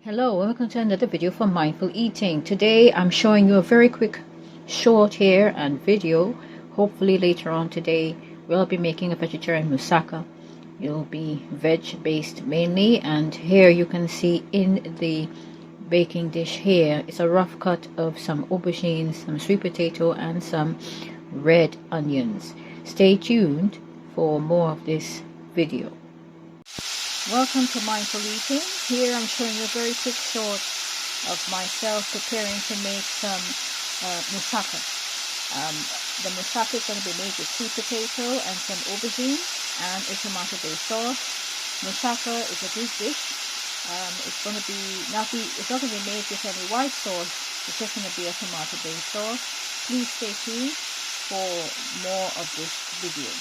Hello, welcome to another video for mindful eating. Today I'm showing you a very quick short here and video. Hopefully later on today we'll be making a vegetarian moussaka. It'll be veg based mainly, and here you can see in the baking dish here it's a rough cut of some aubergines, some sweet potato and some red onions. Stay tuned for more of this video. Welcome to Mindful Eating. Here I'm showing you a very quick short of myself preparing to make some moussaka. The moussaka is going to be made with sweet potato and some aubergine and a tomato-based sauce. Moussaka is a Greek dish. It's going to be it's not going to be made with any white sauce. It's just going to be a tomato-based sauce. Please stay tuned for more of this video.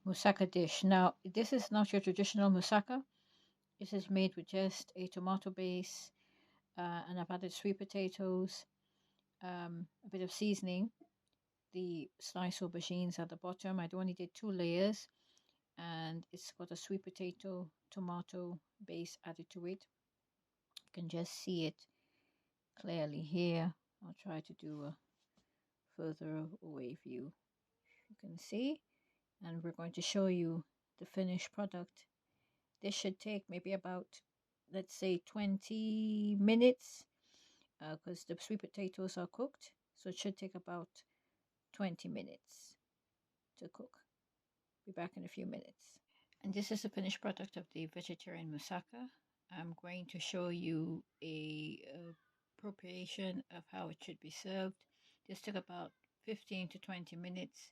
Moussaka dish. Now, this is not your traditional moussaka. This is made with just a tomato base, and I've added sweet potatoes, a bit of seasoning, the sliced aubergines at the bottom. I only did 2 layers, and it's got a sweet potato tomato base added to it. You can just see it clearly here. I'll try to do a further away view. You can see, and we're going to show you the finished product. This should take maybe about, let's say, 20 minutes because the sweet potatoes are cooked. So it should take about 20 minutes to cook. Be back in a few minutes. And this is the finished product of the vegetarian moussaka. I'm going to show you a preparation of how it should be served. This took about 15 to 20 minutes.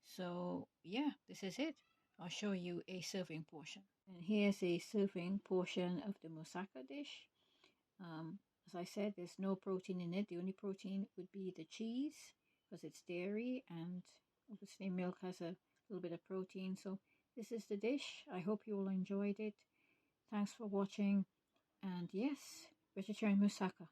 So yeah, this is it. I'll show you a serving portion. And here's a serving portion of the moussaka dish. As I said, there's no protein in it. The only protein would be the cheese because it's dairy, and obviously milk has a little bit of protein. So this is the dish. I hope you all enjoyed it. Thanks for watching. And yes, vegetarian moussaka.